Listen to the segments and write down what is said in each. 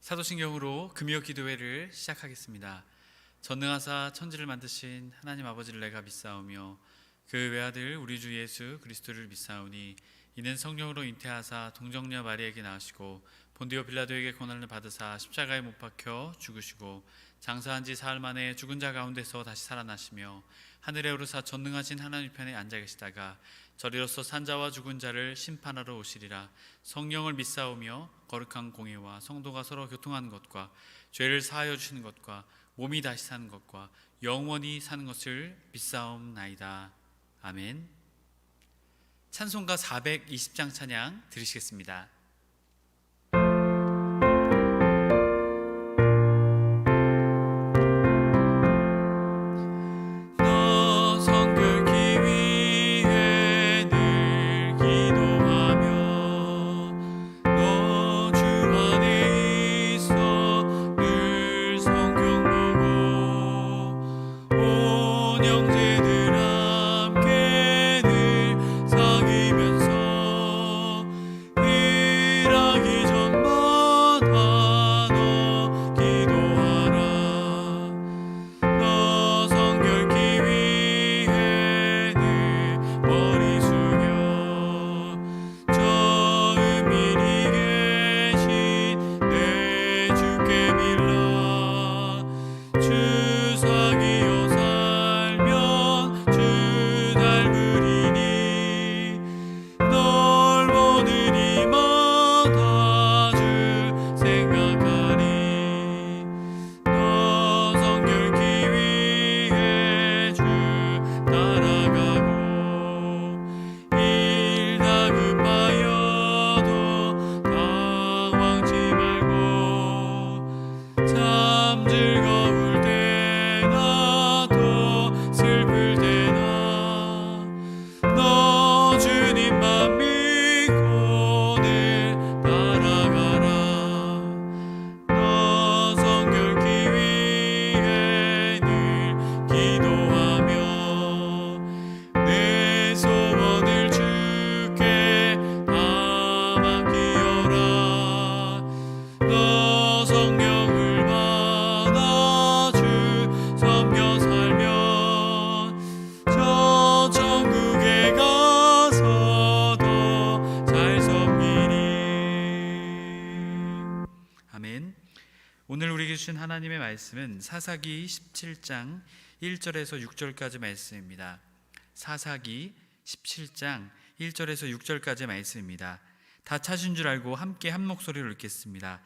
사도신경으로 금요 기도회를 시작하겠습니다. 전능하사 천지를 만드신 하나님 아버지를 내가 믿사오며 그 외아들 우리 주 예수 그리스도를 믿사오니 이는 성령으로 잉태하사 동정녀 마리아에게 낳으시고 본디오 빌라도에게 고난을 받으사 십자가에 못 박혀 죽으시고 장사한 지 사흘 만에 죽은 자 가운데서 다시 살아나시며 하늘에 오르사 전능하신 하나님 편에 앉아 계시다가 저리로서 산자와 죽은 자를 심판하러 오시리라. 성령을 믿사오며 거룩한 공예와 성도가 서로 교통하는 것과 죄를 사하여 주시는 것과 몸이 다시 사는 것과 영원히 사는 것을 믿사옵나이다. 아멘. 찬송가 420장 찬양 들으시겠습니다. 오늘 우리에게 주신 하나님의 말씀은 사사기 17장 1절에서 6절까지 말씀입니다. 사사기 17장 1절에서 6절까지 말씀입니다. 다 찾은 줄 알고 함께 한 목소리로 읽겠습니다.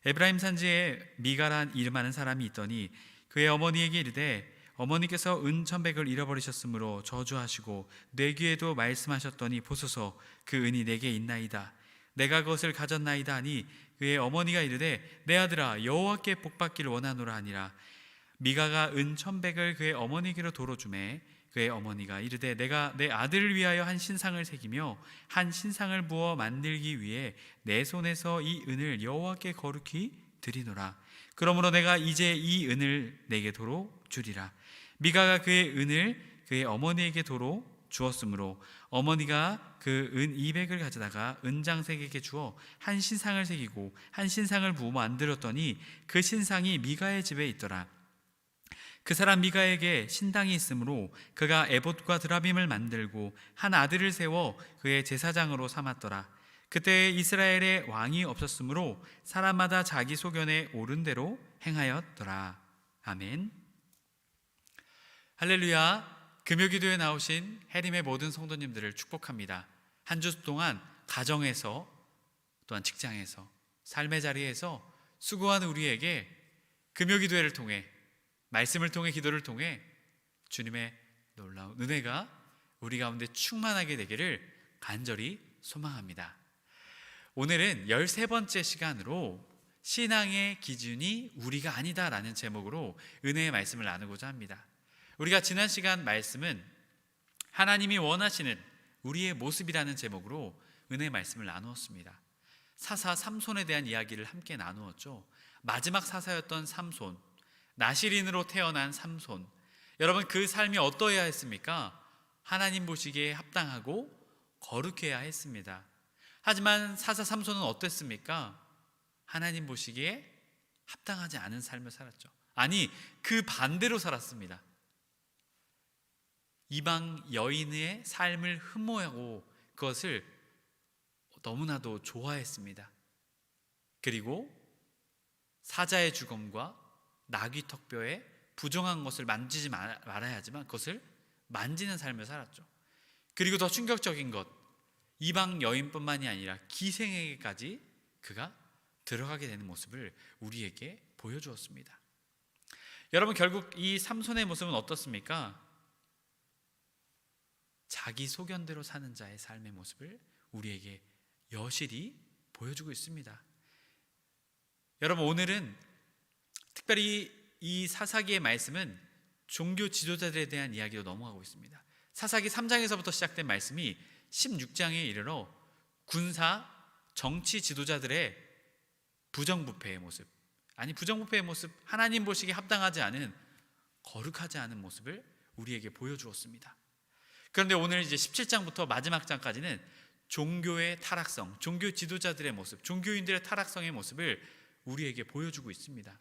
에브라임 산지에 미가란 이름하는 사람이 있더니 그의 어머니에게 이르되 어머니께서 은 1,100을 잃어버리셨으므로 저주하시고 내 귀에도 말씀하셨더니 보소서 그 은이 내게 있나이다. 내가 그것을 가졌나이다 하니 그의 어머니가 이르되 내 아들아 여호와께 복받기를 원하노라 하니라. 미가가 은 1,100을 그의 어머니에게로 도로 주매 그의 어머니가 이르되 내가 내 아들을 위하여 한 신상을 새기며 한 신상을 부어 만들기 위해 내 손에서 이 은을 여호와께 거룩히 드리노라. 그러므로 내가 이제 이 은을 내게 도로 주리라. 미가가 그의 은을 그의 어머니에게 도로 주었으므로 어머니가 그 은 200을 가져다가 은장색에게 주어 한 신상을 새기고 한 신상을 부어 만들었더니 그 신상이 미가의 집에 있더라. 그 사람 미가에게 신당이 있으므로 그가 에봇과 드라빔을 만들고 한 아들을 세워 그의 제사장으로 삼았더라. 그때 이스라엘에 왕이 없었으므로 사람마다 자기 소견에 옳은 대로 행하였더라. 아멘. 할렐루야. 금요기도에 나오신 해림의 모든 성도님들을 축복합니다. 한 주 동안 가정에서 또한 직장에서 삶의 자리에서 수고하는 우리에게 금요기도회를 통해 말씀을 통해 기도를 통해 주님의 놀라운 은혜가 우리 가운데 충만하게 되기를 간절히 소망합니다. 오늘은 13번째 시간으로 신앙의 기준이 우리가 아니다라는 제목으로 은혜의 말씀을 나누고자 합니다. 우리가 지난 시간 말씀은 하나님이 원하시는 우리의 모습이라는 제목으로 은혜의 말씀을 나누었습니다. 사사 삼손에 대한 이야기를 함께 나누었죠. 마지막 사사였던 삼손, 나시린으로 태어난 삼손. 여러분, 그 삶이 어떠해야 했습니까? 하나님 보시기에 합당하고 거룩해야 했습니다. 하지만 사사 삼손은 어땠습니까? 하나님 보시기에 합당하지 않은 삶을 살았죠. 아니, 그 반대로 살았습니다. 이방 여인의 삶을 흠모하고 그것을 너무나도 좋아했습니다. 그리고 사자의 죽음과 나귀 턱뼈에 부정한 것을 만지지 말아야 하지만 그것을 만지는 삶을 살았죠. 그리고 더 충격적인 것, 이방 여인뿐만이 아니라 기생에게까지 그가 들어가게 되는 모습을 우리에게 보여주었습니다. 여러분, 결국 이 삼손의 모습은 어떻습니까? 자기 소견대로 사는 자의 삶의 모습을 우리에게 여실히 보여주고 있습니다. 여러분, 오늘은 특별히 이 사사기의 말씀은 종교 지도자들에 대한 이야기로 넘어가고 있습니다. 사사기 3장에서부터 시작된 말씀이 16장에 이르러 군사, 정치 지도자들의 부정부패의 모습, 아니 부정부패의 모습, 하나님 보시기에 합당하지 않은, 거룩하지 않은 모습을 우리에게 보여주었습니다. 그런데 오늘 이제 17장부터 마지막 장까지는 종교의 타락성, 종교 지도자들의 모습, 종교인들의 타락성의 모습을 우리에게 보여주고 있습니다.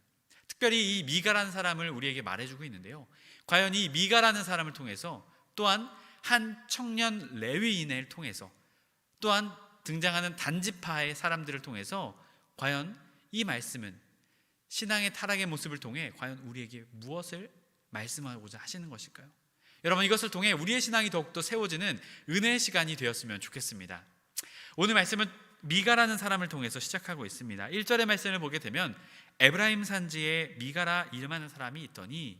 특별히 이 미가라는 사람을 우리에게 말해주고 있는데요, 과연 이 미가라는 사람을 통해서, 또한 한 청년 레위인을 통해서, 또한 등장하는 단지파의 사람들을 통해서 과연 이 말씀은 신앙의 타락의 모습을 통해 과연 우리에게 무엇을 말씀하고자 하시는 것일까요? 여러분, 이것을 통해 우리의 신앙이 더욱더 세워지는 은혜의 시간이 되었으면 좋겠습니다. 오늘 말씀은 미가라는 사람을 통해서 시작하고 있습니다. 1절의 말씀을 보게 되면 에브라임 산지에 미가라 이름하는 사람이 있더니,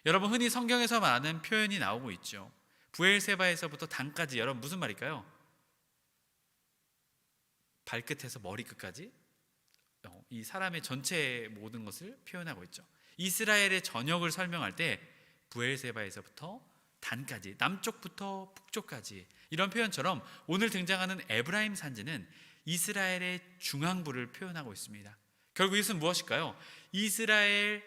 여러분, 흔히 성경에서 말하는 표현이 나오고 있죠. 부엘세바에서부터 단까지, 여러분 무슨 말일까요? 발끝에서 머리끝까지 이 사람의 전체 모든 것을 표현하고 있죠. 이스라엘의 전역을 설명할 때 부엘세바에서부터 단까지, 남쪽부터 북쪽까지, 이런 표현처럼 오늘 등장하는 에브라임 산지는 이스라엘의 중앙부를 표현하고 있습니다. 결국 이것은 무엇일까요? 이스라엘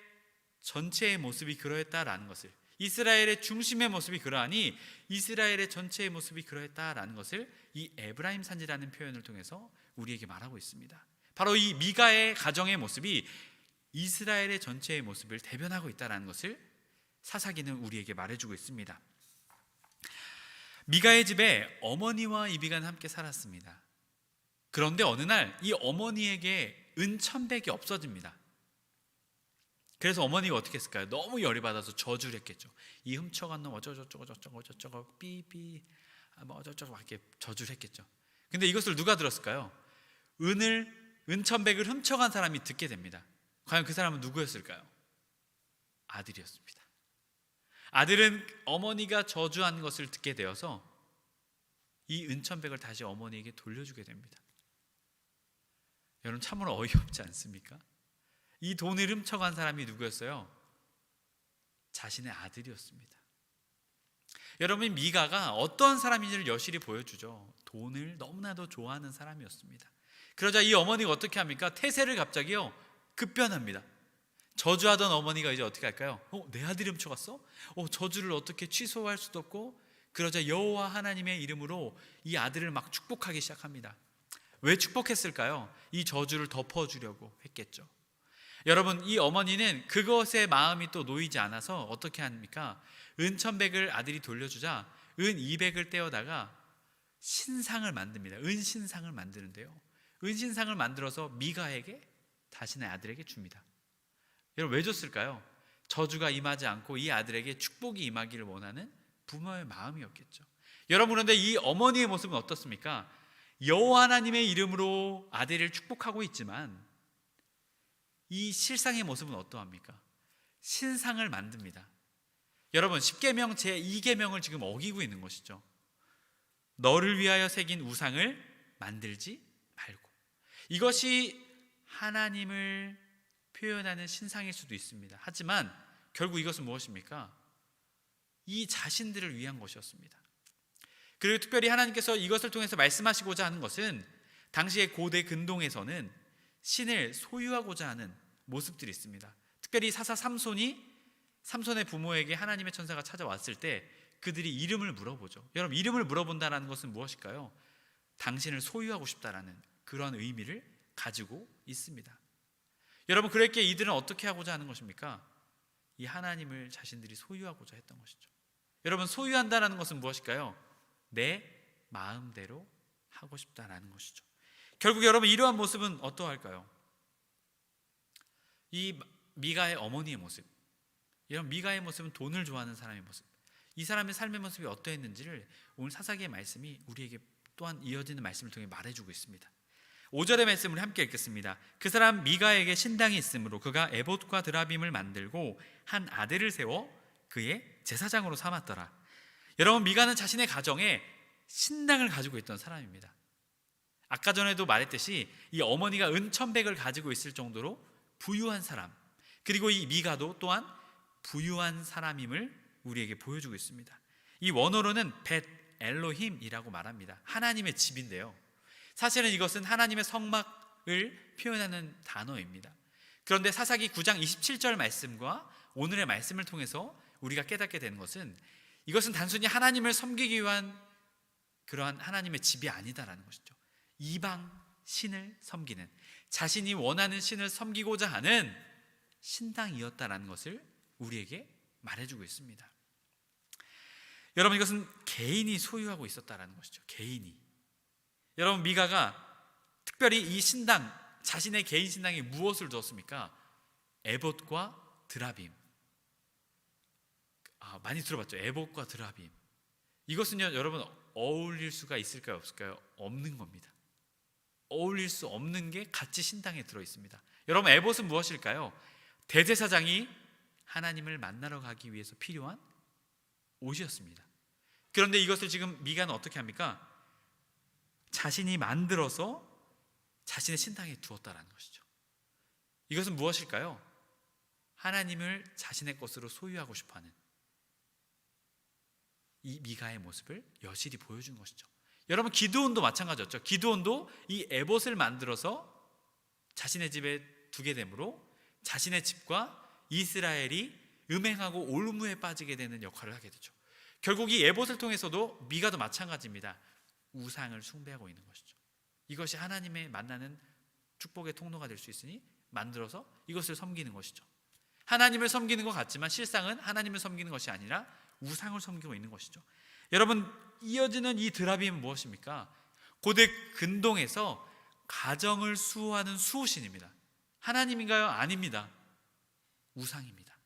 전체의 모습이 그러했다라는 것을, 이스라엘의 중심의 모습이 그러하니 이스라엘의 전체의 모습이 그러했다라는 것을 이 에브라임 산지라는 표현을 통해서 우리에게 말하고 있습니다. 바로 이 미가의 가정의 모습이 이스라엘의 전체의 모습을 대변하고 있다는 것을 사사기는 우리에게 말해주고 있습니다. 미가의 집에 어머니와 이비가는 함께 살았습니다. 그런데 어느 날 이 어머니에게 은천백이 없어집니다. 그래서 어머니가 어떻게 했을까요? 너무 열이 받아서 저주를 했겠죠. 이 훔쳐간 놈 어쩌고저쩌고 삐삐 뭐 어쩌고저쩌고 막 이렇게 저주를 했겠죠. 근데 이것을 누가 들었을까요? 은천백을 훔쳐간 사람이 듣게 됩니다. 과연 그 사람은 누구였을까요? 아들이었습니다. 아들은 어머니가 저주한 것을 듣게 되어서 이 은천백을 다시 어머니에게 돌려주게 됩니다. 여러분, 참으로 어이없지 않습니까? 이 돈을 훔쳐간 사람이 누구였어요? 자신의 아들이었습니다. 여러분, 미가가 어떤 사람인지를 여실히 보여주죠. 돈을 너무나도 좋아하는 사람이었습니다. 그러자 이 어머니가 어떻게 합니까? 태세를 갑자기요 급변합니다. 저주하던 어머니가 이제 어떻게 할까요? 내 아들이 훔쳐갔어? 저주를 어떻게 취소할 수도 없고, 그러자 여호와 하나님의 이름으로 이 아들을 막 축복하기 시작합니다. 왜 축복했을까요? 이 저주를 덮어주려고 했겠죠. 여러분, 이 어머니는 그것에 마음이 또 놓이지 않아서 어떻게 합니까? 은천백을 아들이 돌려주자 은200을 떼어다가 신상을 만듭니다. 은신상을 만드는데요, 은신상을 만들어서 미가에게, 자신의 아들에게 줍니다. 여러분, 왜 줬을까요? 저주가 임하지 않고 이 아들에게 축복이 임하기를 원하는 부모의 마음이었겠죠. 여러분, 그런데 이 어머니의 모습은 어떻습니까? 여호와 하나님의 이름으로 아들을 축복하고 있지만 이 실상의 모습은 어떠합니까? 신상을 만듭니다. 여러분, 십계명 제2계명을 지금 어기고 있는 것이죠. 너를 위하여 새긴 우상을 만들지 말고. 이것이 하나님을 표현하는 신상일 수도 있습니다. 하지만 결국 이것은 무엇입니까? 이 자신들을 위한 것이었습니다. 그리고 특별히 하나님께서 이것을 통해서 말씀하시고자 하는 것은, 당시의 고대 근동에서는 신을 소유하고자 하는 모습들이 있습니다. 특별히 사사 삼손의 부모에게 하나님의 천사가 찾아왔을 때 그들이 이름을 물어보죠. 여러분, 이름을 물어본다는 것은 무엇일까요? 당신을 소유하고 싶다라는 그런 의미를 가지고 있습니다. 여러분, 그랬기에 이들은 어떻게 하고자 하는 것입니까? 이 하나님을 자신들이 소유하고자 했던 것이죠. 여러분, 소유한다는 것은 무엇일까요? 내 마음대로 하고 싶다라는 것이죠. 결국 여러분, 이러한 모습은 어떠할까요? 이 미가의 어머니의 모습, 이런 미가의 모습은 돈을 좋아하는 사람의 모습, 이 사람의 삶의 모습이 어떠했는지를 오늘 사사기의 말씀이 우리에게 또한 이어지는 말씀을 통해 말해주고 있습니다. 5절의 말씀을 함께 읽겠습니다. 그 사람 미가에게 신당이 있으므로 그가 에봇과 드라빔을 만들고 한 아들을 세워 그의 제사장으로 삼았더라. 여러분, 미가는 자신의 가정에 신당을 가지고 있던 사람입니다. 아까 전에도 말했듯이 이 어머니가 은천백을 가지고 있을 정도로 부유한 사람, 그리고 이 미가도 또한 부유한 사람임을 우리에게 보여주고 있습니다. 이 원어로는 벳 엘로힘이라고 말합니다. 하나님의 집인데요, 사실은 이것은 하나님의 성막을 표현하는 단어입니다. 그런데 사사기 9장 27절 말씀과 오늘의 말씀을 통해서 우리가 깨닫게 되는 것은, 이것은 단순히 하나님을 섬기기 위한 그러한 하나님의 집이 아니다라는 것이죠. 이방 신을 섬기는, 자신이 원하는 신을 섬기고자 하는 신당이었다라는 것을 우리에게 말해주고 있습니다. 여러분, 이것은 개인이 소유하고 있었다라는 것이죠. 개인이. 여러분, 미가가 특별히 이 신당, 자신의 개인 신당에 무엇을 두었습니까? 에봇과 드라빔. 많이 들어봤죠? 에봇과 드라빔. 이것은요, 여러분, 어울릴 수가 있을까요, 없을까요? 없는 겁니다. 어울릴 수 없는 게 같이 신당에 들어 있습니다. 여러분, 에봇은 무엇일까요? 대제사장이 하나님을 만나러 가기 위해서 필요한 옷이었습니다. 그런데 이것을 지금 미가는 어떻게 합니까? 자신이 만들어서 자신의 신당에 두었다라는 것이죠. 이것은 무엇일까요? 하나님을 자신의 것으로 소유하고 싶어하는 이 미가의 모습을 여실히 보여준 것이죠. 여러분, 기드온도 마찬가지였죠. 기드온도 이 에봇을 만들어서 자신의 집에 두게 되므로 자신의 집과 이스라엘이 음행하고 올무에 빠지게 되는 역할을 하게 되죠. 결국 이 에봇을 통해서도 미가도 마찬가지입니다. 우상을 숭배하고 있는 것이죠. 이것이 하나님의 만나는 축복의 통로가 될 수 있으니 만들어서 이것을 섬기는 것이죠. 하나님을 섬기는 것 같지만 실상은 하나님을 섬기는 것이 아니라 우상을 섬기고 있는 것이죠. 여러분, 이어지는 이 드라빔은 무엇입니까? 고대 근동에서 가정을 수호하는 수호신입니다. 하나님인가요? 아닙니다. 우상입니다.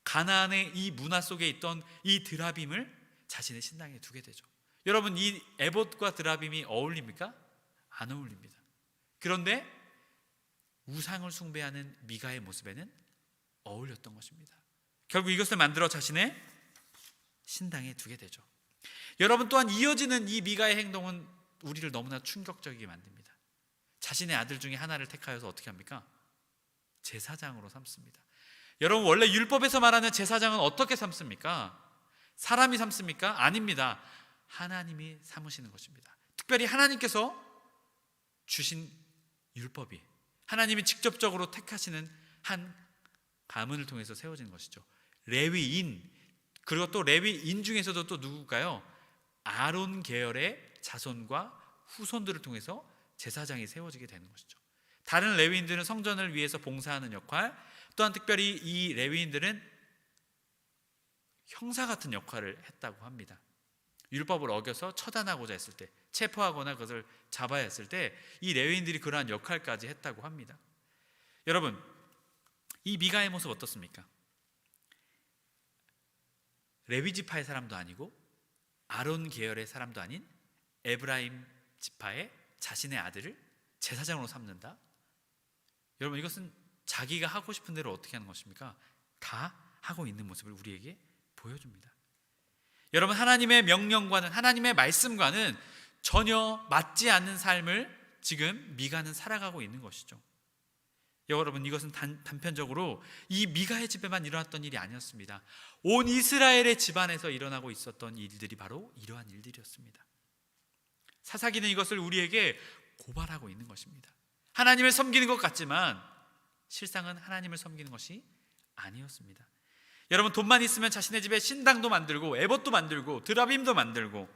가나안의 이 문화 속에 있던 이 드라빔을 자신의 신당에 두게 되죠. 여러분, 이 에봇과 드라빔이 어울립니까? 안 어울립니다. 그런데 우상을 숭배하는 미가의 모습에는 어울렸던 것입니다. 결국 이것을 만들어 자신의 신당에 두게 되죠. 여러분, 또한 이어지는 이 미가의 행동은 우리를 너무나 충격적이게 만듭니다. 자신의 아들 중에 하나를 택하여서 어떻게 합니까? 제사장으로 삼습니다. 여러분, 원래 율법에서 말하는 제사장은 어떻게 삼습니까? 사람이 삼습니까? 아닙니다. 하나님이 삼으시는 것입니다. 특별히 하나님께서 주신 율법이, 하나님이 직접적으로 택하시는 한 가문을 통해서 세워진 것이죠. 레위인, 그리고 또 레위인 중에서도 또 누굴까요? 아론 계열의 자손과 후손들을 통해서 제사장이 세워지게 되는 것이죠. 다른 레위인들은 성전을 위해서 봉사하는 역할, 또한 특별히 이 레위인들은 형사 같은 역할을 했다고 합니다. 율법을 어겨서 처단하고자 했을 때, 체포하거나 그것을 잡아야 했을 때 이 레위인들이 그러한 역할까지 했다고 합니다. 여러분, 이 미가의 모습 어떻습니까? 레위 지파의 사람도 아니고 아론 계열의 사람도 아닌 에브라임 지파의 자신의 아들을 제사장으로 삼는다? 여러분, 이것은 자기가 하고 싶은 대로 어떻게 하는 것입니까? 다 하고 있는 모습을 우리에게 보여줍니다. 여러분, 하나님의 명령과는, 하나님의 말씀과는 전혀 맞지 않는 삶을 지금 미가는 살아가고 있는 것이죠. 여러분, 이것은 단편적으로 이 미가의 집에만 일어났던 일이 아니었습니다. 온 이스라엘의 집안에서 일어나고 있었던 일들이 바로 이러한 일들이었습니다. 사사기는 이것을 우리에게 고발하고 있는 것입니다. 하나님을 섬기는 것 같지만 실상은 하나님을 섬기는 것이 아니었습니다. 여러분, 돈만 있으면 자신의 집에 신당도 만들고 에봇도 만들고 드라빔도 만들고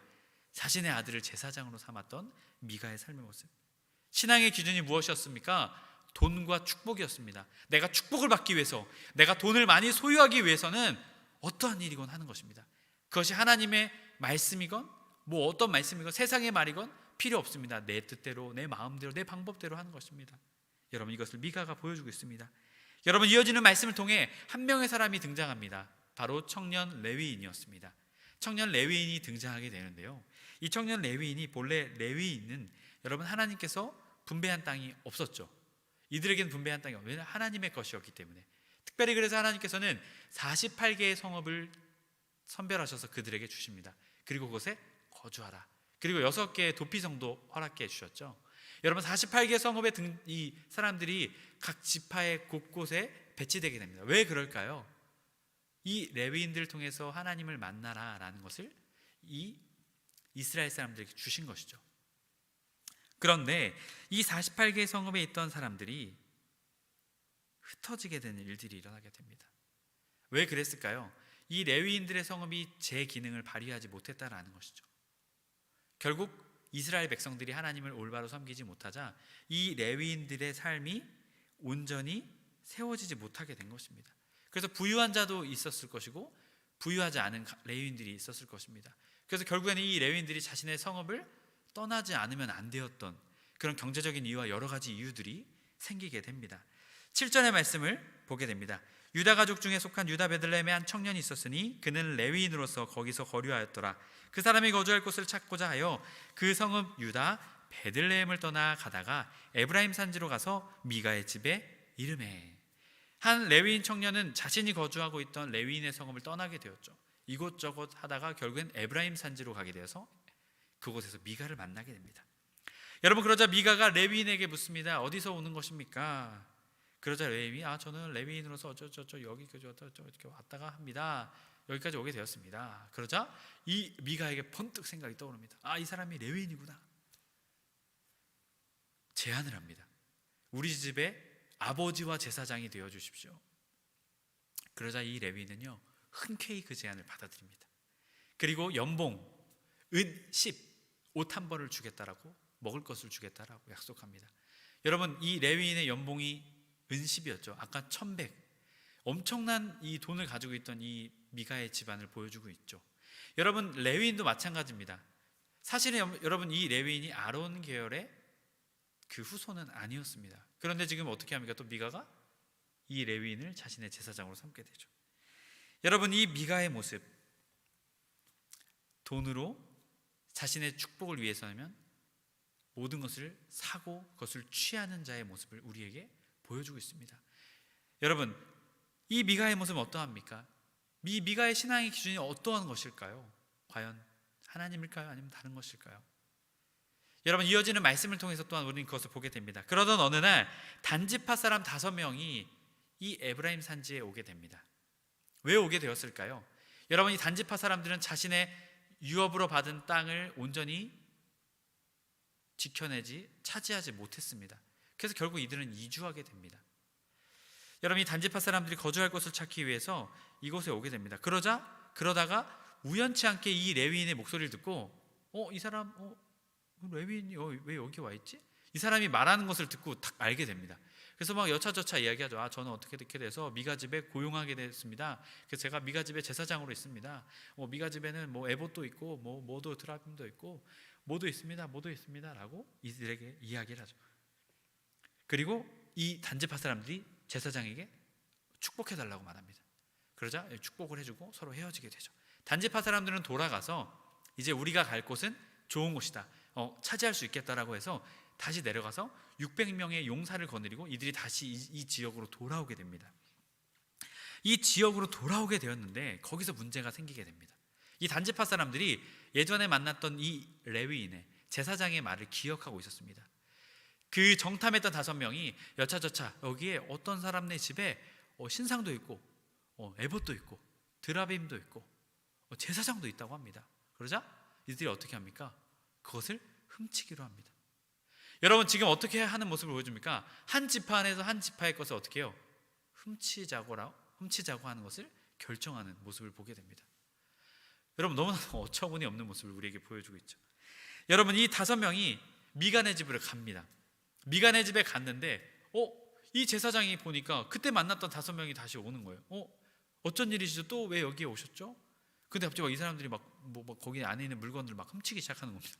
자신의 아들을 제사장으로 삼았던 미가의 삶의 모습. 신앙의 기준이 무엇이었습니까? 돈과 축복이었습니다. 내가 축복을 받기 위해서, 내가 돈을 많이 소유하기 위해서는 어떠한 일이건 하는 것입니다. 그것이 하나님의 말씀이건 뭐 어떤 말씀이건 세상의 말이건 필요 없습니다. 내 뜻대로, 내 마음대로, 내 방법대로 하는 것입니다. 여러분, 이것을 미가가 보여주고 있습니다. 여러분, 이어지는 말씀을 통해 한 명의 사람이 등장합니다. 바로 청년 레위인이었습니다. 청년 레위인이 등장하게 되는데요, 이 청년 레위인이 본래 레위인은 여러분 하나님께서 분배한 땅이 없었죠. 이들에게는 분배한 땅이 없어요. 왜냐하면 하나님의 것이었기 때문에. 특별히 그래서 하나님께서는 48개의 성읍을 선별하셔서 그들에게 주십니다. 그리고 그곳에 거주하라. 그리고 6개의 도피성도 허락해 주셨죠. 여러분, 48개 성읍의 이 사람들이 각 지파의 곳곳에 배치되게 됩니다. 왜 그럴까요? 이 레위인들을 통해서 하나님을 만나라라는 것을 이 이스라엘 사람들에게 주신 것이죠. 그런데 이 48개의 성읍에 있던 사람들이 흩어지게 되는 일들이 일어나게 됩니다. 왜 그랬을까요? 이 레위인들의 성읍이 제 기능을 발휘하지 못했다라는 것이죠. 결국 이스라엘 백성들이 하나님을 올바로 섬기지 못하자 이 레위인들의 삶이 온전히 세워지지 못하게 된 것입니다. 그래서 부유한 자도 있었을 것이고 부유하지 않은 레위인들이 있었을 것입니다. 그래서 결국에는 이 레위인들이 자신의 성읍을 떠나지 않으면 안 되었던 그런 경제적인 이유와 여러 가지 이유들이 생기게 됩니다. 7절의 말씀을 보게 됩니다. 유다 가족 중에 속한 유다 베들레헴에 한 청년이 있었으니 그는 레위인으로서 거기서 거류하였더라. 그 사람이 거주할 곳을 찾고자 하여 그 성읍 유다 베들레헴을 떠나 가다가 에브라임 산지로 가서 미가의 집에 이르매. 한 레위인 청년은 자신이 거주하고 있던 레위인의 성읍을 떠나게 되었죠. 이곳저곳 하다가 결국엔 에브라임 산지로 가게 되어서 그곳에서 미가를 만나게 됩니다. 여러분, 그러자 미가가 레위인에게 묻습니다. 어디서 오는 것입니까? 그러자 레위인이 저는 레위인으로서 어쩌저쩌 여기 이렇게 왔다가 합니다. 여기까지 오게 되었습니다. 그러자 이 미가에게 번뜩 생각이 떠오릅니다. 이 사람이 레위인이구나. 제안을 합니다. 우리 집에 아버지와 제사장이 되어 주십시오. 그러자 이 레위인은요, 흔쾌히 그 제안을 받아들입니다. 그리고 연봉 은 10, 옷 한 벌을 주겠다라고, 먹을 것을 주겠다라고 약속합니다. 여러분, 이 레위인의 연봉이 은 10이었죠. 아까 1100, 엄청난 이 돈을 가지고 있던 이 미가의 집안을 보여주고 있죠. 여러분, 레위인도 마찬가지입니다. 사실은 여러분, 이 레위인이 아론 계열의 그 후손은 아니었습니다. 그런데 지금 어떻게 합니까? 또 미가가 이 레위인을 자신의 제사장으로 삼게 되죠. 여러분, 이 미가의 모습, 돈으로 자신의 축복을 위해서면 모든 것을 사고 그것을 취하는 자의 모습을 우리에게 보여주고 있습니다. 여러분, 이 미가의 모습은 어떠합니까? 미가의 신앙의 기준이 어떠한 것일까요? 과연 하나님일까요? 아니면 다른 것일까요? 여러분, 이어지는 말씀을 통해서 또한 우리는 그것을 보게 됩니다. 그러던 어느 날 단지파 사람 5명이 이 에브라임 산지에 오게 됩니다. 왜 오게 되었을까요? 여러분, 이 단지파 사람들은 자신의 유업으로 받은 땅을 온전히 지켜내지 차지하지 못했습니다. 그래서 결국 이들은 이주하게 됩니다. 여러분, 이 단지파 사람들이 거주할 곳을 찾기 위해서 이곳에 오게 됩니다. 그러다가 우연치 않게 이 레위인의 목소리를 듣고 이 사람 레위인이 왜 여기 와 있지? 이 사람이 말하는 것을 듣고 딱 알게 됩니다. 그래서 막 여차저차 이야기하죠. 저는 어떻게 돼서 미가 집에 고용하게 됐습니다. 그래서 제가 미가 집에 제사장으로 있습니다. 미가 집에는 뭐 에봇도 있고 모도 드라빔도 있고 모도 있습니다 라고 이들에게 이야기를 하죠. 그리고 이 단지파 사람들이 제사장에게 축복해달라고 말합니다. 그러자 축복을 해주고 서로 헤어지게 되죠. 단지파 사람들은 돌아가서 이제 우리가 갈 곳은 좋은 곳이다, 차지할 수 있겠다라고 해서 다시 내려가서 600명의 용사를 거느리고 이들이 다시 이 지역으로 돌아오게 됩니다. 이 지역으로 돌아오게 되었는데 거기서 문제가 생기게 됩니다. 이 단지파 사람들이 예전에 만났던 이 레위인의 제사장의 말을 기억하고 있었습니다. 그 정탐했던 5명이 여차저차 여기에 어떤 사람네 집에 신상도 있고 에봇도 있고 드라빔도 있고 제사장도 있다고 합니다. 그러자 이들이 어떻게 합니까? 그것을 훔치기로 합니다. 여러분, 지금 어떻게 하는 모습을 보여줍니까? 한 지파 안에서 한 지파의 것을 어떻게 해요? 훔치자고 하는 것을 결정하는 모습을 보게 됩니다. 여러분, 너무나도 어처구니 없는 모습을 우리에게 보여주고 있죠. 여러분, 이 5명이 미간의 집으로 갑니다. 미간의 집에 갔는데 이 제사장이 보니까 그때 만났던 5명이 다시 오는 거예요. 어쩐 일이시죠? 또 왜 여기에 오셨죠? 근데 갑자기 막 이 사람들이 막 거기 안에 있는 물건들을 막 훔치기 시작하는 겁니다.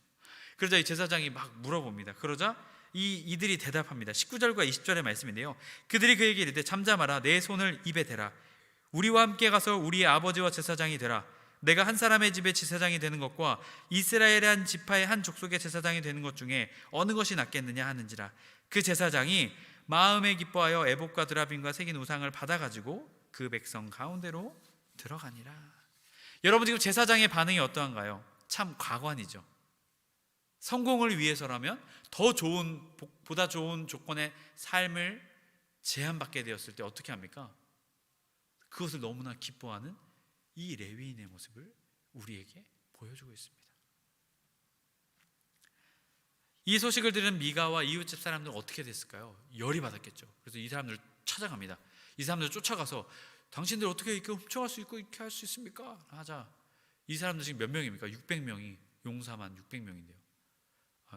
그러자 이 제사장이 막 물어봅니다. 그러자 이들이 대답합니다. 19절과 20절의 말씀인데요. 그들이 그에게 이르되 잠잠하라. 내 손을 입에 대라. 우리와 함께 가서 우리의 아버지와 제사장이 되라. 내가 한 사람의 집에 제사장이 되는 것과 이스라엘의 한 지파의 한 족속의 제사장이 되는 것 중에 어느 것이 낫겠느냐 하는지라. 그 제사장이 마음에 기뻐하여 에봇과 드라빔과 새긴 우상을 받아가지고 그 백성 가운데로 들어가니라. 여러분, 지금 제사장의 반응이 어떠한가요? 참 과관이죠. 성공을 위해서라면 보다 좋은 조건의 삶을 제한받게 되었을 때 어떻게 합니까? 그것을 너무나 기뻐하는 이 레위인의 모습을 우리에게 보여주고 있습니다. 이 소식을 들은 미가와 이웃집 사람들은 어떻게 됐을까요? 열이 받았겠죠. 그래서 이 사람들을 찾아갑니다. 이 사람들을 쫓아가서 당신들 어떻게 이렇게 훔쳐갈 수 있고 이렇게 할 수 있습니까? 하자. 이 사람들 지금 몇 명입니까? 600명이 용사만 600명인데요.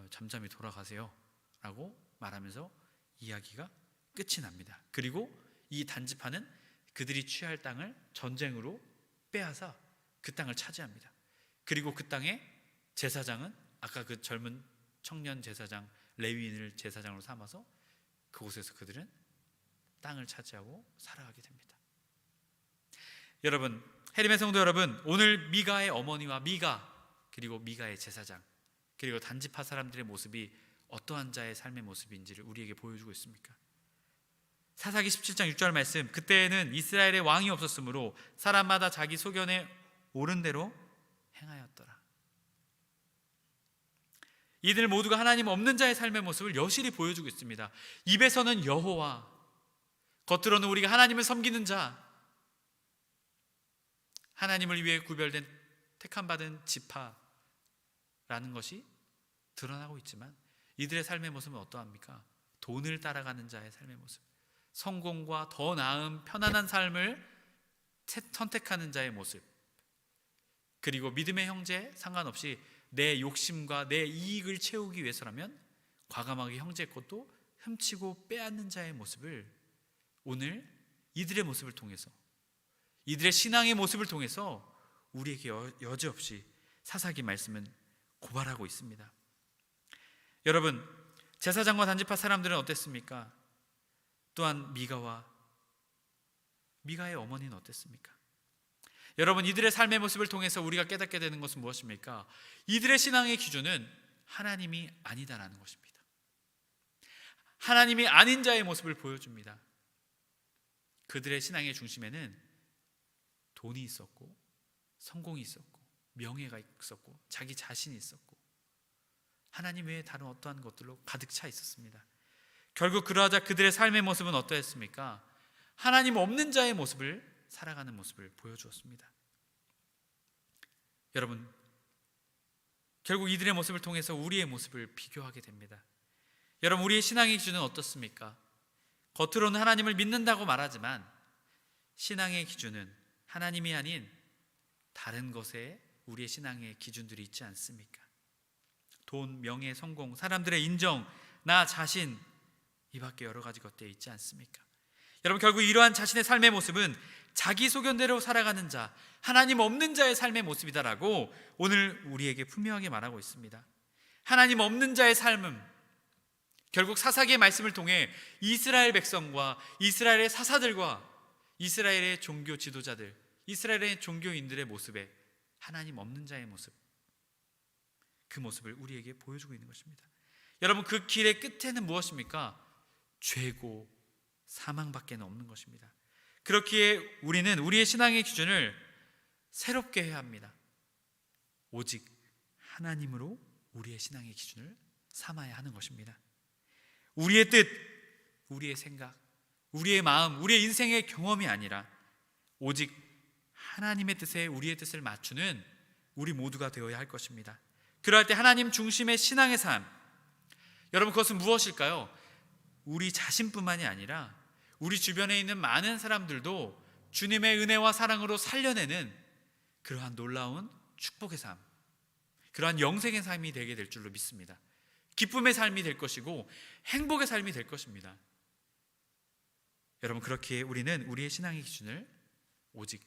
잠잠히 돌아가세요 라고 말하면서 이야기가 끝이 납니다. 그리고 이 단지파는 그들이 취할 땅을 전쟁으로 빼앗아 그 땅을 차지합니다. 그리고 그 땅의 제사장은 아까 그 젊은 청년 제사장 레위인을 제사장으로 삼아서 그곳에서 그들은 땅을 차지하고 살아가게 됩니다. 여러분, 해림의 성도 여러분, 오늘 미가의 어머니와 미가, 그리고 미가의 제사장, 그리고 단지파 사람들의 모습이 어떠한 자의 삶의 모습인지를 우리에게 보여주고 있습니까? 사사기 17장 6절 말씀, 그때에는 이스라엘의 왕이 없었으므로 사람마다 자기 소견에 옳은 대로 행하였더라. 이들 모두가 하나님 없는 자의 삶의 모습을 여실히 보여주고 있습니다. 입에서는 여호와, 겉으로는 우리가 하나님을 섬기는 자, 하나님을 위해 구별된 택함받은 지파라는 것이 드러나고 있지만 이들의 삶의 모습은 어떠합니까? 돈을 따라가는 자의 삶의 모습, 성공과 더 나은 편안한 삶을 선택하는 자의 모습, 그리고 믿음의 형제 상관없이 내 욕심과 내 이익을 채우기 위해서라면 과감하게 형제의 것도 훔치고 빼앗는 자의 모습을 오늘 이들의 모습을 통해서, 이들의 신앙의 모습을 통해서 우리에게 여지없이 사사기 말씀은 고발하고 있습니다. 여러분, 제사장과 단지파 사람들은 어땠습니까? 또한 미가의 어머니는 어땠습니까? 여러분, 이들의 삶의 모습을 통해서 우리가 깨닫게 되는 것은 무엇입니까? 이들의 신앙의 기준은 하나님이 아니다라는 것입니다. 하나님이 아닌 자의 모습을 보여줍니다. 그들의 신앙의 중심에는 돈이 있었고, 성공이 있었고, 명예가 있었고, 자기 자신이 있었고, 하나님 외에 다른 어떠한 것들로 가득 차 있었습니다. 결국 그러하자 그들의 삶의 모습은 어떠했습니까? 하나님 없는 자의 모습을 살아가는 모습을 보여주었습니다. 여러분, 결국 이들의 모습을 통해서 우리의 모습을 비교하게 됩니다. 여러분, 우리의 신앙의 기준은 어떻습니까? 겉으로는 하나님을 믿는다고 말하지만 신앙의 기준은 하나님이 아닌 다른 것에 우리의 신앙의 기준들이 있지 않습니까? 돈, 명예, 성공, 사람들의 인정, 나 자신, 이 밖에 여러 가지 것들이 있지 않습니까? 여러분, 결국 이러한 자신의 삶의 모습은 자기 소견대로 살아가는 자, 하나님 없는 자의 삶의 모습이다라고 오늘 우리에게 분명하게 말하고 있습니다. 하나님 없는 자의 삶은 결국 사사기의 말씀을 통해 이스라엘 백성과 이스라엘의 사사들과 이스라엘의 종교 지도자들, 이스라엘의 종교인들의 모습에 하나님 없는 자의 모습, 그 모습을 우리에게 보여주고 있는 것입니다. 여러분, 그 길의 끝에는 무엇입니까? 죄고 사망밖에 없는 것입니다. 그렇기에 우리는 우리의 신앙의 기준을 새롭게 해야 합니다. 오직 하나님으로 우리의 신앙의 기준을 삼아야 하는 것입니다. 우리의 뜻, 우리의 생각, 우리의 마음, 우리의 인생의 경험이 아니라 오직 하나님의 뜻에 우리의 뜻을 맞추는 우리 모두가 되어야 할 것입니다. 그럴 때 하나님 중심의 신앙의 삶, 여러분, 그것은 무엇일까요? 우리 자신뿐만이 아니라 우리 주변에 있는 많은 사람들도 주님의 은혜와 사랑으로 살려내는 그러한 놀라운 축복의 삶, 그러한 영생의 삶이 되게 될 줄로 믿습니다. 기쁨의 삶이 될 것이고 행복의 삶이 될 것입니다. 여러분, 그렇기에 우리는 우리의 신앙의 기준을 오직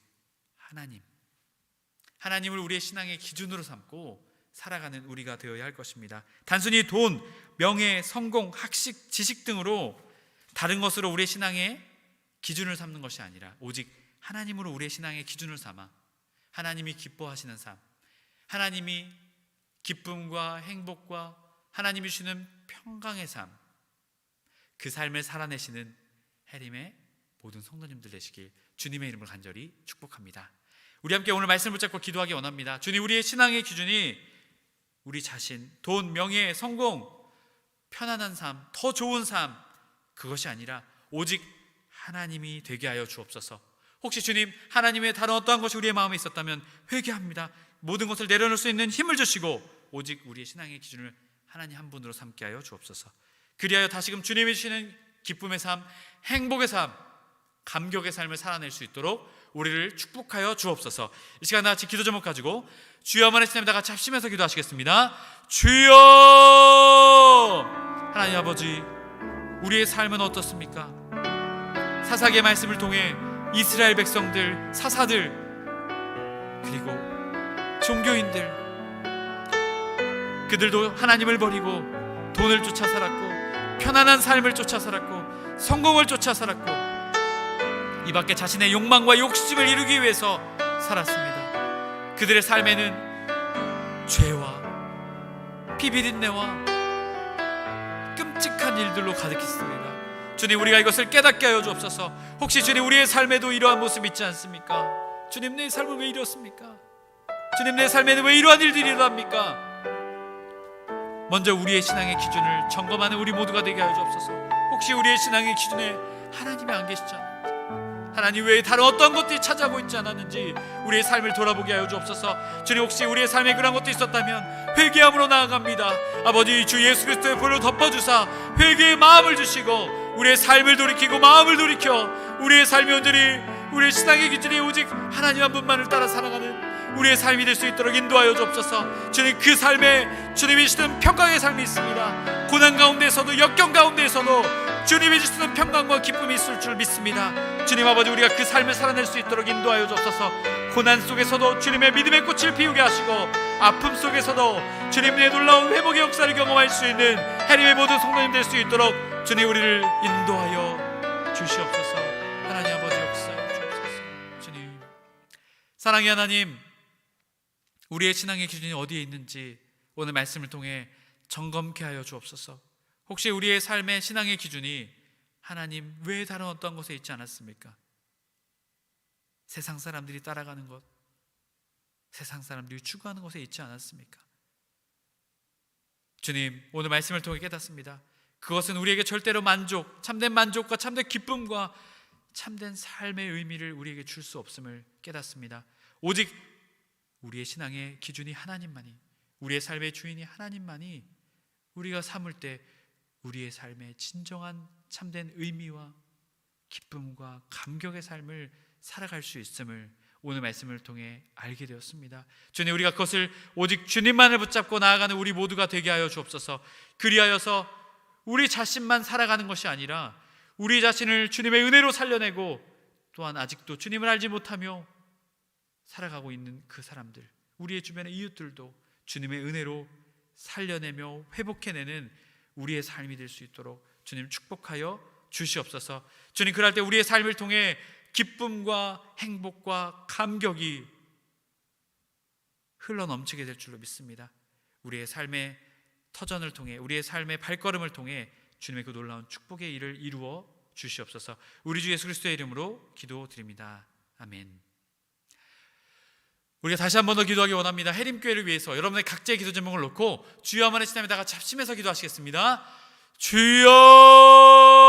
하나님을 우리의 신앙의 기준으로 삼고 살아가는 우리가 되어야 할 것입니다. 단순히 돈, 명예, 성공, 학식, 지식 등으로 다른 것으로 우리의 신앙의 기준을 삼는 것이 아니라 오직 하나님으로 우리의 신앙의 기준을 삼아 하나님이 기뻐하시는 삶, 하나님이 기쁨과 행복과 하나님이 주시는 평강의 삶, 그 삶을 살아내시는 해림의 모든 성도님들 되시길 주님의 이름을 간절히 축복합니다. 우리 함께 오늘 말씀을 붙잡고 기도하기 원합니다. 주님, 우리의 신앙의 기준이 우리 자신, 돈, 명예, 성공, 편안한 삶, 더 좋은 삶, 그것이 아니라 오직 하나님이 되게 하여 주옵소서. 혹시 주님, 하나님의 다른 어떠한 것이 우리의 마음에 있었다면 회개합니다. 모든 것을 내려놓을 수 있는 힘을 주시고 오직 우리의 신앙의 기준을 하나님 한 분으로 삼게 하여 주옵소서. 그리하여 다시금 주님이 주시는 기쁨의 삶, 행복의 삶, 감격의 삶을 살아낼 수 있도록 우리를 축복하여 주옵소서. 이 시간 나같이 기도 제목 가지고 주여만의 시간에 다 같이 합심해서 기도하시겠습니다. 주여! 하나님 아버지, 우리의 삶은 어떻습니까? 사사기의 말씀을 통해 이스라엘 백성들, 사사들, 그리고 종교인들, 그들도 하나님을 버리고 돈을 쫓아 살았고 편안한 삶을 쫓아 살았고 성공을 쫓아 살았고 이 밖에 자신의 욕망과 욕심을 이루기 위해서 살았습니다. 그들의 삶에는 죄와 비비린내와 끔찍한 일들로 가득했습니다. 주님, 우리가 이것을 깨닫게 하여 주옵소서. 혹시 주님, 우리의 삶에도 이러한 모습이 있지 않습니까? 주님, 내 삶은 왜 이렇습니까? 주님, 내 삶에는 왜 이러한 일들이 일어납니까? 먼저 우리의 신앙의 기준을 점검하는 우리 모두가 되게 하여 주옵소서. 혹시 우리의 신앙의 기준에 하나님이 안 계시지 않는지, 하나님 외에 다른 어떤 것들이 차지하고 있지 않았는지 우리의 삶을 돌아보게 하여 주옵소서. 주님, 혹시 우리의 삶에 그런 것도 있었다면 회개함으로 나아갑니다. 아버지, 주 예수 그리스도의 보혈로 덮어주사 회개의 마음을 주시고 우리의 삶을 돌이키고 마음을 돌이켜 우리의 삶이 온전히 우리의 신앙의 기준이 오직 하나님 한 분만을 따라 살아가는 우리의 삶이 될 수 있도록 인도하여 주옵소서. 주님, 그 삶에 주님이 주시는 평강의 삶이 있습니다. 고난 가운데서도 역경 가운데서도 주님이 주시는 평강과 기쁨이 있을 줄 믿습니다. 주님 아버지, 우리가 그 삶을 살아낼 수 있도록 인도하여 주옵소서. 고난 속에서도 주님의 믿음의 꽃을 피우게 하시고 아픔 속에서도 주님의 놀라운 회복의 역사를 경험할 수 있는 해림의 모든 성도님 될 수 있도록 주님, 우리를 인도하여 주시옵소서. 하나님 아버지, 역사해 주옵소서. 주님, 사랑의 하나님, 우리의 신앙의 기준이 어디에 있는지 오늘 말씀을 통해 점검케 하여 주옵소서. 혹시 우리의 삶의 신앙의 기준이 하나님 외에 다른 어떤 것에 있지 않았습니까? 세상 사람들이 따라가는 것, 세상 사람들이 추구하는 것에 있지 않았습니까? 주님, 오늘 말씀을 통해 깨닫습니다. 그것은 우리에게 절대로 만족, 참된 만족과 참된 기쁨과 참된 삶의 의미를 우리에게 줄 수 없음을 깨닫습니다. 오직 우리의 신앙의 기준이 하나님만이, 우리의 삶의 주인이 하나님만이 우리가 삼을 때 우리의 삶의 진정한 참된 의미와 기쁨과 감격의 삶을 살아갈 수 있음을 오늘 말씀을 통해 알게 되었습니다. 주님, 우리가 그것을 오직 주님만을 붙잡고 나아가는 우리 모두가 되게 하여 주옵소서. 그리하여서 우리 자신만 살아가는 것이 아니라 우리 자신을 주님의 은혜로 살려내고 또한 아직도 주님을 알지 못하며 살아가고 있는 그 사람들, 우리의 주변의 이웃들도 주님의 은혜로 살려내며 회복해내는 우리의 삶이 될 수 있도록 주님 축복하여 주시옵소서. 주님, 그럴 때 우리의 삶을 통해 기쁨과 행복과 감격이 흘러넘치게 될 줄로 믿습니다. 우리의 삶의 터전을 통해, 우리의 삶의 발걸음을 통해 주님의 그 놀라운 축복의 일을 이루어 주시옵소서. 우리 주 예수 그리스도의 이름으로 기도드립니다. 아멘. 우리가 다시 한 번 더 기도하기 원합니다. 해림교회를 위해서 여러분의 각자의 기도 제목을 놓고 주여 한번 하시다면 다 같이 합심해서 기도하시겠습니다. 주여!